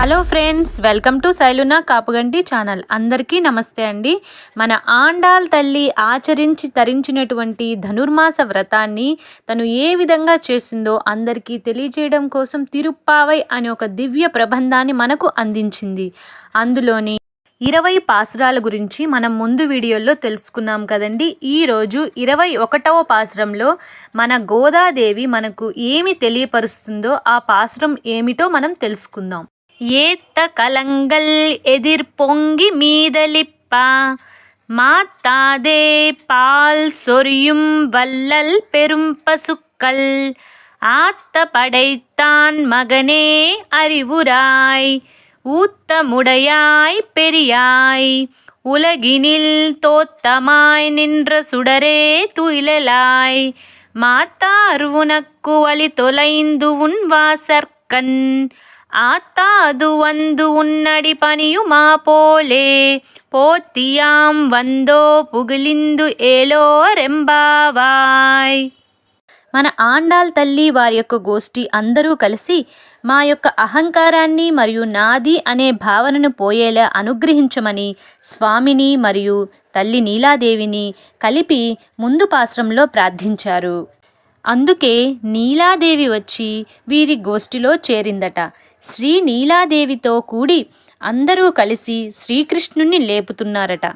Hello friends, welcome to Shailuna Kapuganti channel. అందరికీ నమస్తే అండి. మన ఆండాల్ తల్లి ఆచరించి తరించినటువంటి ధనుర్మాస వ్రతాన్ని తను ఏ విధంగా చేసిందో అందరికీ తెలియజేయడం కోసం తిరుప్పావై అనే ఒక దివ్య ప్రబంధాన్ని మనకు అందించింది. అందులోని 20 పాసురాల గురించి మనం ముందు వీడియోలో తెలుసుకున్నాం కదండి. ఈరోజు 21వ పాసురంలో మన గోదాదేవి మనకు ఏమి తెలియపరుస్తుందో ఆ పాసురం ఏమిటో మనం తెలుసుకుందాం. ஏத்த கலங்கள் எதிர் பொங்கி மீதலிப்ப மாத்தாதே பால் சொரியும் வள்ளல் பெரும் பசுக்கள் ஆத்த படைத்தான் மகனே அறிவுராய் ஊத்தமுடையாய் பெரியாய் உலகினில் தோத்தமாய் நின்ற சுடரே துயிலலாய் மாத்தார் உனக்கு வழி தொலைந்து உன் வாசற்கண் ஆத்தாது வந்து உன்னடி பணியுமா போலே పోతియాం వందో పుగిలిందు ఏలో రెంబావాయ్. మన ఆండాల్ తల్లి వారి యొక్క గోష్ఠి అందరూ కలిసి మా యొక్క అహంకారాన్ని మరియు నాది అనే భావనను పోయేలా అనుగ్రహించమని స్వామిని మరియు తల్లి నీలాదేవిని కలిపి ముందు పాశ్రంలో ప్రార్థించారు. అందుకే నీలాదేవి వచ్చి వీరి గోష్ఠిలో చేరిందట. శ్రీ నీలాదేవితో కూడి అందరూ కలిసి శ్రీకృష్ణుణ్ణి లేపుతున్నారట.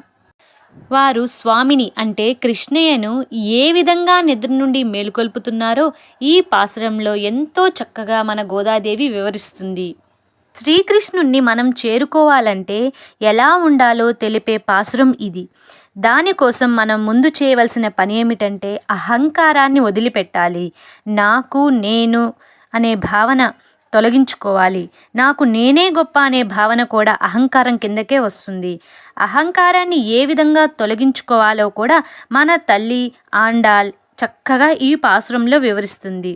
వారు స్వామిని అంటే కృష్ణయ్యను ఏ విధంగా నిద్ర నుండి మేలుకొల్పుతున్నారో ఈ పాసురంలో ఎంతో చక్కగా మన గోదాదేవి వివరిస్తుంది. శ్రీకృష్ణుణ్ణి మనం చేరుకోవాలంటే ఎలా ఉండాలో తెలిపే పాసురం ఇది. దానికోసం మనం ముందు చేయవలసిన పని ఏమిటంటే అహంకారాన్ని వదిలిపెట్టాలి. నాకు నేను అనే భావన తొలగించుకోవాలి. నాకు నేనే గొప్ప అనే భావన కూడా అహంకారం కిందకే వస్తుంది. అహంకారాన్ని ఏ విధంగా తొలగించుకోవాలో కూడా మన తల్లి ఆండాల్ చక్కగా ఈ పాసురంలో వివరిస్తుంది.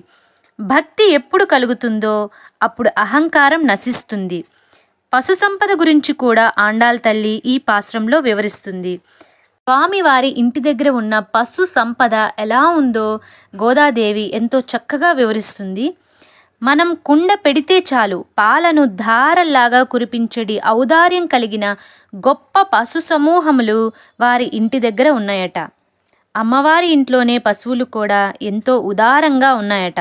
భక్తి ఎప్పుడు కలుగుతుందో అప్పుడు అహంకారం నశిస్తుంది. పశు సంపద గురించి కూడా ఆండాల్ తల్లి ఈ పాసురంలో వివరిస్తుంది. స్వామివారి ఇంటి దగ్గర ఉన్న పశు సంపద ఎలా ఉందో గోదాదేవి ఎంతో చక్కగా వివరిస్తుంది. మనం కుండ పెడితే చాలు పాలను ధారల్లాగా కురిపించడి ఔదార్యం కలిగిన గొప్ప పశు సమూహములు వారి ఇంటి దగ్గర ఉన్నాయట. అమ్మవారి ఇంట్లోనే పశువులు కూడా ఎంతో ఉదారంగా ఉన్నాయట.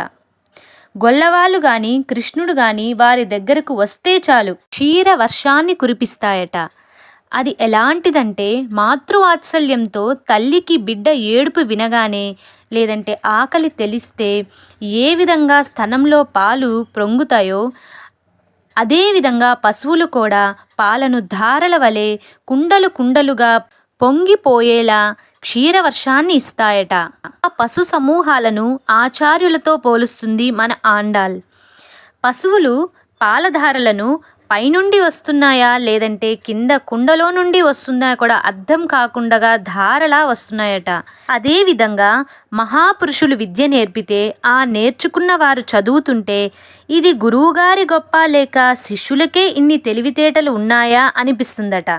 గొల్లవాళ్ళు కానీ కృష్ణుడు కానీ వారి దగ్గరకు వస్తే చాలు క్షీర వర్షాన్ని కురిపిస్తాయట. అది ఎలాంటిదంటే మాతృవాత్సల్యంతో తల్లికి బిడ్డ ఏడుపు వినగానే లేదంటే ఆకలి తెలిస్తే ఏ విధంగా స్తనంలో పాలు పొంగుతాయో అదేవిధంగా పశువులు కూడా పాలను ధారల వలె కుండలు కుండలుగా పొంగిపోయేలా క్షీరవర్షాన్ని ఇస్తాయట. ఆ పశు సమూహాలను ఆచార్యులతో పోలుస్తుంది మన ఆండాల్. పశువులు పాలధారలను పైనుండి వస్తున్నాయా లేదంటే కింద కుండలో నుండి వస్తున్నాయా కూడా అర్థం కాకుండా ధారలా వస్తున్నాయట. అదేవిధంగా మహాపురుషులు విద్య నేర్పితే ఆ నేర్చుకున్న వారు చదువుతుంటే ఇది గురువుగారి గొప్ప లేక శిష్యులకే ఇన్ని తెలివితేటలు ఉన్నాయా అనిపిస్తుందట.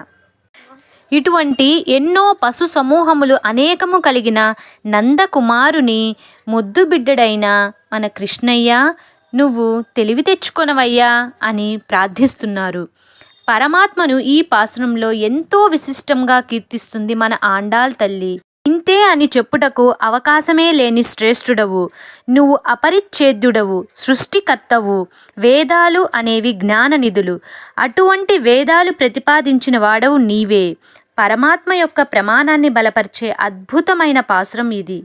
ఇటువంటి ఎన్నో పశు సమూహములు అనేకము కలిగిన నందకుమారుని ముద్దు బిడ్డడైన మన కృష్ణయ్య నువ్వు తెలివి తెచ్చుకొనవయ్యా అని ప్రార్థిస్తున్నారు. పరమాత్మను ఈ పాసురంలో ఎంతో విశిష్టంగా కీర్తిస్తుంది మన ఆండాల్ తల్లి. ఇంతే అని చెప్పుటకు అవకాశమే లేని శ్రేష్ఠుడవు నువ్వు, అపరిచ్ఛేద్యుడవు, సృష్టికర్తవు. వేదాలు అనేవి జ్ఞాన నిధులు. అటువంటి వేదాలు ప్రతిపాదించిన వాడవు నీవే. పరమాత్మ యొక్క ప్రమాణాన్ని బలపరిచే అద్భుతమైన పాసురం ఇది.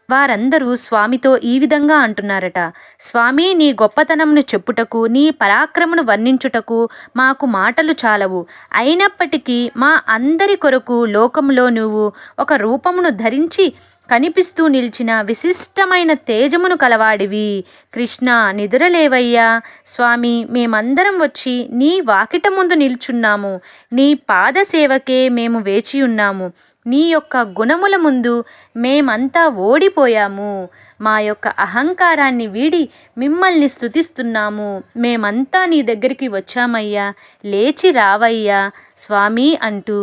వారందరూ స్వామితో ఈ విధంగా అంటున్నారట. స్వామి, నీ గొప్పతనమును చెప్పుటకు నీ పరాక్రమను వర్ణించుటకు మాకు మాటలు చాలవు. అయినప్పటికీ మా అందరి కొరకు లోకంలో నువ్వు ఒక రూపమును ధరించి కనిపిస్తూ నిలిచిన విశిష్టమైన తేజమును కలవాడివి. కృష్ణ, నిద్రలేవయ్యా. స్వామి, మేమందరం వచ్చి నీ వాకిట ముందు నిల్చున్నాము. నీ పాదసేవకే మేము వేచి ఉన్నాము. నీ యొక్క గుణముల ముందు మేమంతా ఓడిపోయాము. మా యొక్క అహంకారాన్ని వీడి మిమ్మల్ని స్తుతిస్తున్నాము. మేమంతా నీ దగ్గరికి వచ్చామయ్యా, లేచి రావయ్యా స్వామి అంటూ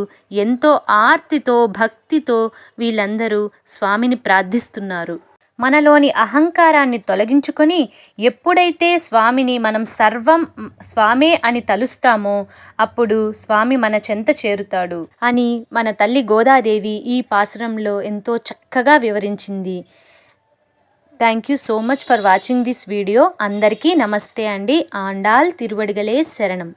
ఎంతో ఆర్తితో భక్తితో వీళ్ళందరూ స్వామిని ప్రార్థిస్తున్నారు. మనలోని అహంకారాన్ని తొలగించుకొని ఎప్పుడైతే స్వామిని మనం సర్వం స్వామే అని తలుస్తామో అప్పుడు స్వామి మన చెంత చేరుతాడు అని మన తల్లి గోదాదేవి ఈ పాసురంలో ఎంతో చక్కగా వివరించింది. Thank you so much for watching this video. అందరికీ నమస్తే అండి. ఆండాల్ తిరువడిగలే శరణం.